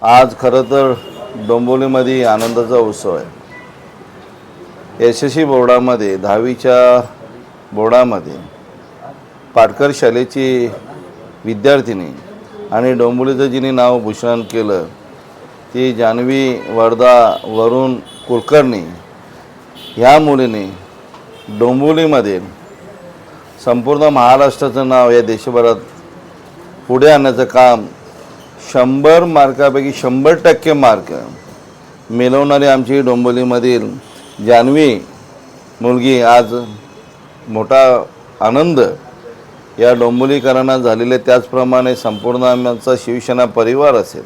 आज खरं तर डोंबिवलीमध्ये आनंदाचा उत्सव आहे। यशस्वी बोर्डामध्ये 10वीच्या बोर्डामध्ये पाटकर शाळेची विद्यार्थिनी आणि डोंबिवलीचं जिने नाव भूषण केलं ती जान्हवी वर्धा वरुण कुलकर्णी ह्या मुलीने डोंबिवलीमध्ये संपूर्ण महाराष्ट्राचं नाव या देशभरात पुढे आणण्याचं काम 100 मार्कापैकी 100% मार्क मिळवणारी आमची डोंबिवलीमधील जान्हवी मुलगी आज मोठा आनंद या डोंबिवलीकरांना झालेले, त्याचप्रमाणे संपूर्ण आमचा शिवसेना परिवार असेल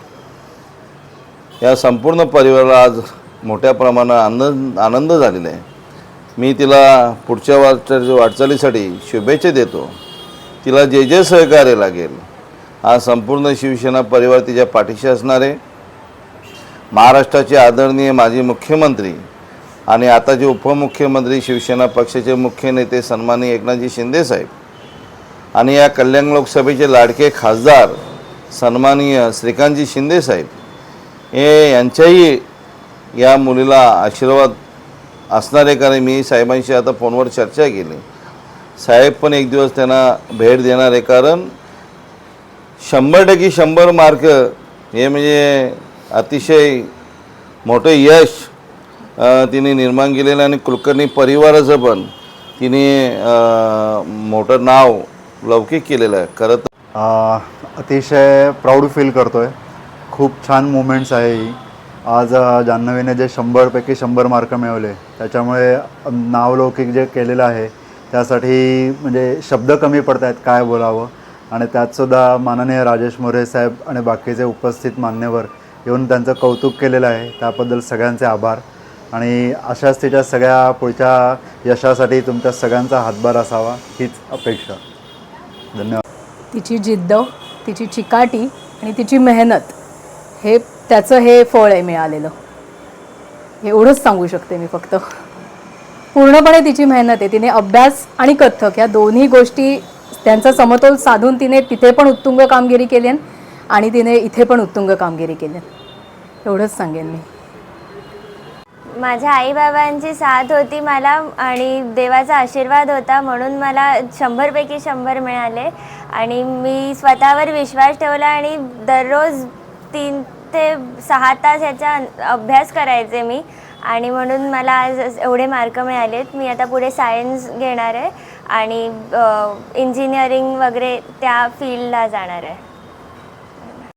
या संपूर्ण परिवाराला आज मोठ्या प्रमाणात आनंद झालेला आहे। मी तिला पुढच्या वाटचालीसाठी शुभेच्छा देतो। तिला जे जे सहकार्य लागेल हा संपूर्ण शिवसेना परिवार तिच्या पाठीशी असणार आहे। महाराष्ट्राचे आदरणीय माजी मुख्यमंत्री आणि आताचे उपमुख्यमंत्री शिवसेना पक्षाचे मुख्य नेते सन्माननीय एकनाथजी शिंदे साहेब आणि या कल्याण लोकसभेचे लाडके खासदार सन्माननीय श्रीकांतजी शिंदे साहेब हे यांच्याही या मुलीला आशीर्वाद असणार आहे। कारण मी साहेबांशी आता फोनवर चर्चा केली, साहेब पण एक दिवस त्यांना भेट देणार आहे। कारण 100% 100 मार्क हे म्हणजे अतिशय मोठे यश तिने निर्माण केलेलं आणि कुलकर्णी परिवाराचं पण तिने मोठं नाव लौकिक केलेलं आहे। खरं तर अतिशय प्राऊड फील करतो आहे। खूप छान मुमेंट्स आहे ही। आज जान्हवीने जे 100पैकी 100 मार्क मिळवले त्याच्यामुळे नावलौकिक जे केलेलं आहे त्यासाठी म्हणजे शब्द कमी पडत आहेत काय बोलावं। आणि त्यातसुद्धा माननीय राजेश मोरे साहेब आणि बाकीचे उपस्थित मान्यवर येऊन त्यांचं कौतुक केलेलं आहे, त्याबद्दल सगळ्यांचे आभार। आणि अशाच तिच्या सगळ्या पुढच्या यशासाठी तुमच्या सगळ्यांचा हातभार असावा हीच अपेक्षा। धन्यवाद। तिची जिद्द, तिची चिकाटी आणि तिची मेहनत हे त्याचं हे फळ आहे मिळालेलं, एवढंच सांगू शकते मी फक्त। पूर्णपणे तिची मेहनत आहे। तिने अभ्यास आणि कथ्थक या दोन्ही गोष्टी त्यांचा समतोल साधून तिने तिथे पण उत्तुंग कामगिरी केली आणि तिने इथे पण उत्तुंग कामगिरी केली, एवढंच सांगेन मी। माझ्या आईबाबांची साथ होती मला आणि देवाचा आशीर्वाद होता, म्हणून मला 100पैकी 100 मिळाले। आणि मी स्वतःवर विश्वास ठेवला आणि दररोज 3 ते 6 तास याचा अभ्यास करायचे मी, आणि म्हणून मला आज एवढे मार्क मिळालेत। मी आता पुढे सायन्स घेणार आहे आणि इंजिनिअरिंग वगैरे त्या फील्डला जाणार आहे।